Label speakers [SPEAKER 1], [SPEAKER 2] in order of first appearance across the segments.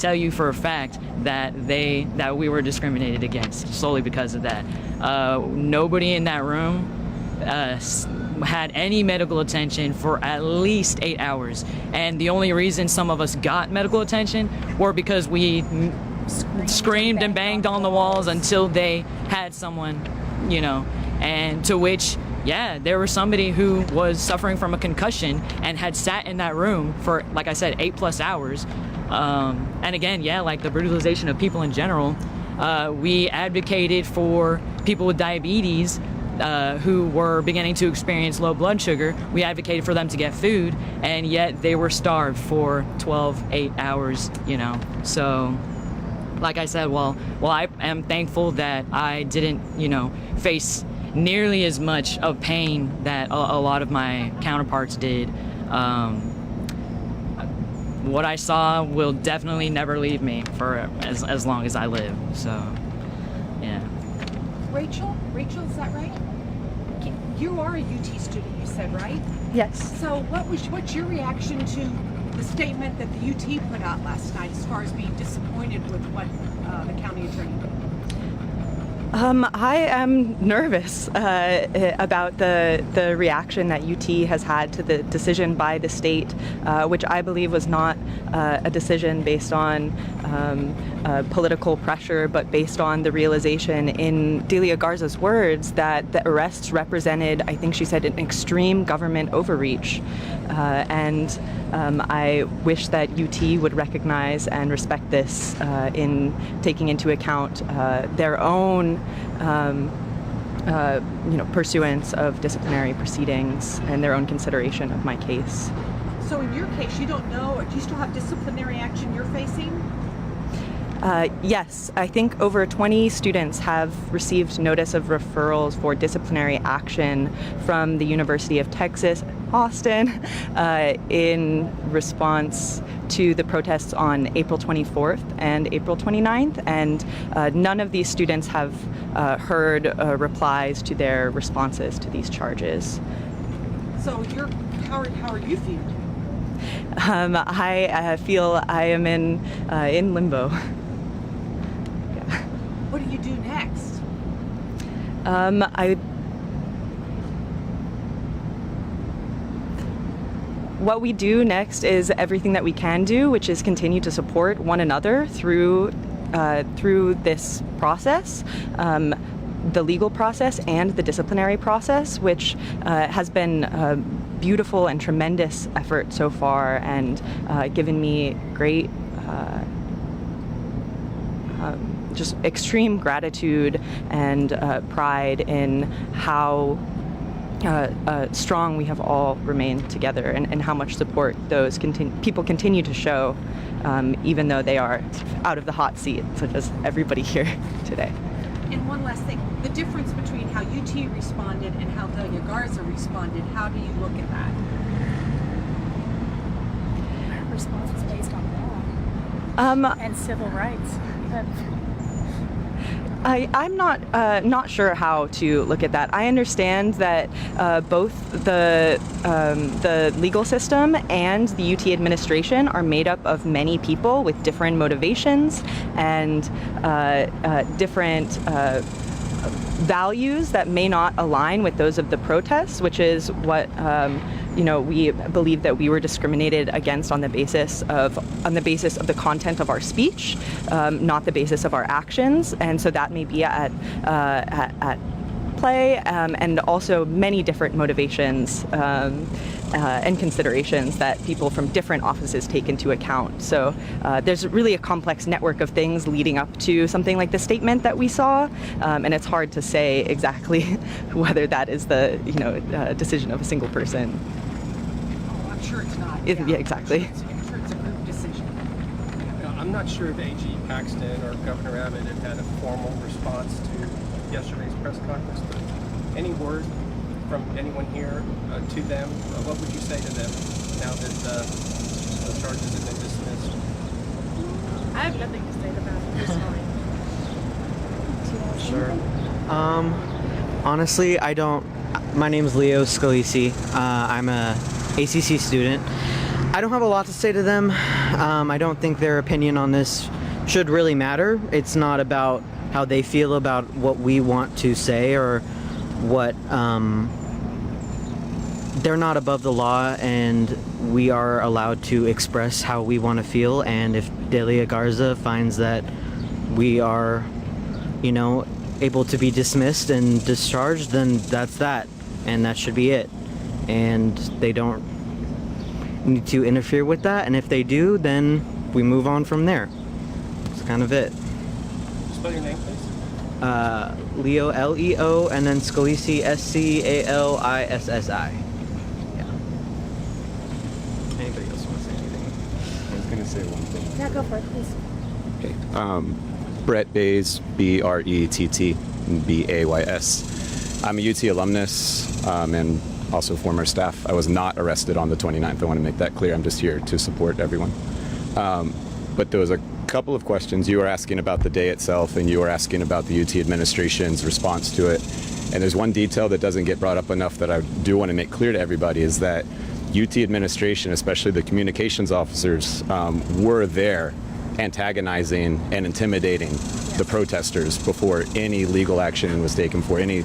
[SPEAKER 1] tell you for a fact that we were discriminated against solely because of that. Nobody in that room had any medical attention for at least 8 hours, and the only reason some of us got medical attention were because we screamed and banged on the walls until they had someone, you know, and to which, yeah, there was somebody who was suffering from a concussion and had sat in that room for, like I said, 8+ hours. And again, yeah, like the brutalization of people in general. We advocated for people with diabetes who were beginning to experience low blood sugar. We advocated for them to get food, and yet they were starved for 8 hours, you know. So, like I said, well, I am thankful that I didn't, you know, face nearly as much of pain that a lot of my counterparts did. What I saw will definitely never leave me for as long as I live. So, yeah.
[SPEAKER 2] Rachel, is that right? You are a UT student, you said, right?
[SPEAKER 3] Yes.
[SPEAKER 2] So what's your reaction to the statement that the UT put out last night as far as being disappointed with what the county attorney did?
[SPEAKER 3] I am nervous about the reaction that UT has had to the decision by the state, which I believe was not a decision based on political pressure, but based on the realization, in Delia Garza's words, that the arrests represented, I think she said, an extreme government overreach. And I wish that UT would recognize and respect this in taking into account their own pursuance of disciplinary proceedings and their own consideration of my case.
[SPEAKER 2] So in your case, you don't know, or do you still have disciplinary action you're facing?
[SPEAKER 3] Yes, I think over 20 students have received notice of referrals for disciplinary action from the University of Texas, Austin, in response to the protests on April 24th and April 29th, and none of these students have heard replies to their responses to these charges.
[SPEAKER 2] So how are you feeling?
[SPEAKER 3] I feel I am in limbo.
[SPEAKER 2] What do you do next?
[SPEAKER 3] What we do next is everything that we can do, which is continue to support one another through this process, the legal process and the disciplinary process, which has been a beautiful and tremendous effort so far, and given me great just extreme gratitude and pride in how strong we have all remained together, and how much support those people continue to show, even though they are out of the hot seat, such as everybody here today.
[SPEAKER 2] And one last thing, the difference between how UT responded and how Delia Garza responded, how do you look at that?
[SPEAKER 4] Our response is based on law and civil rights.
[SPEAKER 3] I'm not sure how to look at that. I understand that both the legal system and the UT administration are made up of many people with different motivations and different values that may not align with those of the protests, which is what we believe that we were discriminated against on the basis of the content of our speech, not the basis of our actions, and so that may be at play, and also many different motivations and considerations that people from different offices take into account. So there's really a complex network of things leading up to something like the statement that we saw, and it's hard to say exactly whether that is the decision of a single person.
[SPEAKER 2] Oh, I'm sure it's not.
[SPEAKER 3] Yeah, exactly.
[SPEAKER 2] I'm sure it's a group decision.
[SPEAKER 5] I'm not sure if AG Paxton or Governor Abbott have had a formal response to yesterday's press conference, but any word from anyone here to them? What would you say to them now that the charges have been dismissed?
[SPEAKER 4] I have nothing to say about it personally.
[SPEAKER 6] Sure. Honestly, I don't. My name is Leo Scalisi. I'm a ACC student. I don't have a lot to say to them. I don't think their opinion on this should really matter. It's not about how they feel about what we want to say or what. They're not above the law, and we are allowed to express how we want to feel. And if Delia Garza finds that we are, able to be dismissed and discharged, then that's that, and that should be it. And they don't need to interfere with that, and if they do, then we move on from there. That's kind of it.
[SPEAKER 5] Spell your name, please.
[SPEAKER 6] Leo, Leo, and then Scalisi, Scalissi. Yeah. Anybody else want to say anything?
[SPEAKER 7] I was gonna say one thing.
[SPEAKER 4] Yeah, go for it, please.
[SPEAKER 7] Okay. Brett Bays, BRETT BAYS. I'm a UT alumnus and also former staff. I was not arrested on the 29th. I want to make that clear. I'm just here to support everyone. But there was a couple of questions. You were asking about the day itself, and you were asking about the UT administration's response to it. And there's one detail that doesn't get brought up enough that I do want to make clear to everybody, is that UT administration, especially the communications officers, were there antagonizing and intimidating the protesters before any legal action was taken, before any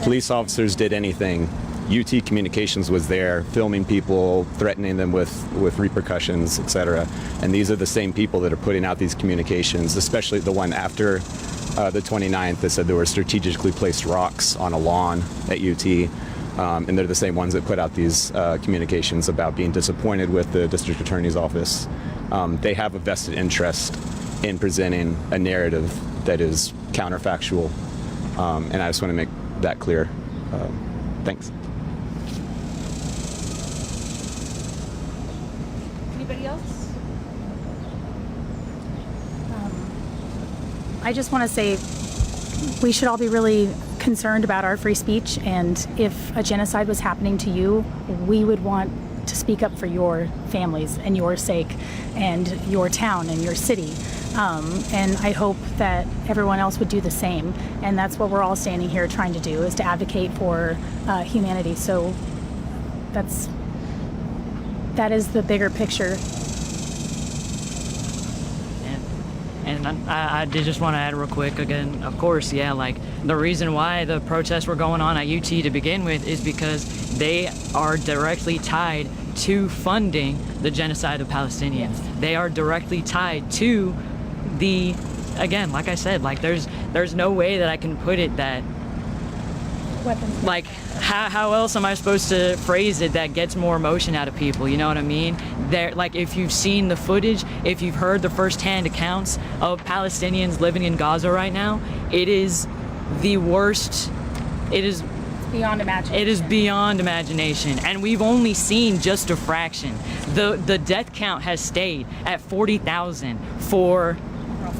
[SPEAKER 7] police officers did anything. UT Communications was there filming people, threatening them with repercussions, etc. And these are the same people that are putting out these communications, especially the one after the 29th that said there were strategically placed rocks on a lawn at UT. And they're the same ones that put out these communications about being disappointed with the district attorney's office. They have a vested interest in presenting a narrative that is counterfactual. And I just want to make that clear. Thanks.
[SPEAKER 2] Anybody else?
[SPEAKER 4] I just want to say we should all be really concerned about our free speech, and if a genocide was happening to you, we would want to speak up for your families and your sake and your town and your city. And I hope that everyone else would do the same. And that's what we're all standing here trying to do, is to advocate for humanity. So that is the bigger picture.
[SPEAKER 1] And I did just want to add real quick again, of course, yeah, like the reason why the protests were going on at UT to begin with is because they are directly tied to funding the genocide of Palestinians.
[SPEAKER 4] Yes.
[SPEAKER 1] They are directly tied to the, again, like I said, like there's no way that I can put it that,
[SPEAKER 4] Weapons.
[SPEAKER 1] like, how else am I supposed to phrase it that gets more emotion out of people? You know what I mean? Like, if you've seen the footage, if you've heard the firsthand accounts of Palestinians living in Gaza right now, it is the worst. It is
[SPEAKER 4] Beyond imagination.
[SPEAKER 1] It is beyond imagination, and we've only seen just a fraction. The death count has stayed at 40,000 for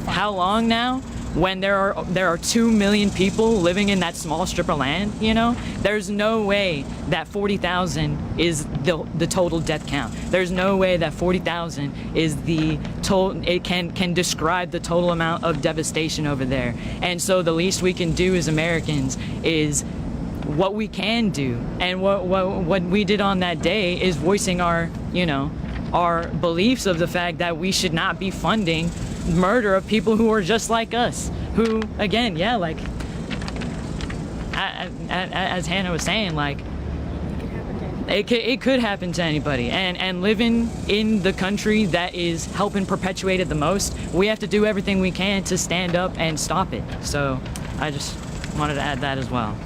[SPEAKER 1] how long now? When there are 2 million people living in that small strip of land, there's no way that 40,000 is the total death count. There's no way that 40,000 is the total. It can describe the total amount of devastation over there. And so the least we can do as Americans is what we can do, and what we did on that day is voicing our beliefs of the fact that we should not be funding murder of people who are just like us, who, again, yeah, like as Hannah was saying, like it could happen to anybody, and living in the country that is helping perpetuate it the most, we have to do everything we can to stand up and stop it. So I just wanted to add that as well.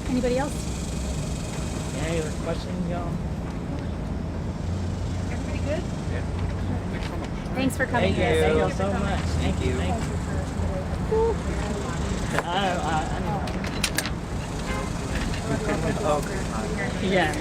[SPEAKER 4] Anybody else?
[SPEAKER 1] Any other questions, y'all?
[SPEAKER 2] Everybody good?
[SPEAKER 4] Thanks for coming.
[SPEAKER 1] Thank you so much. Thank you. Yeah.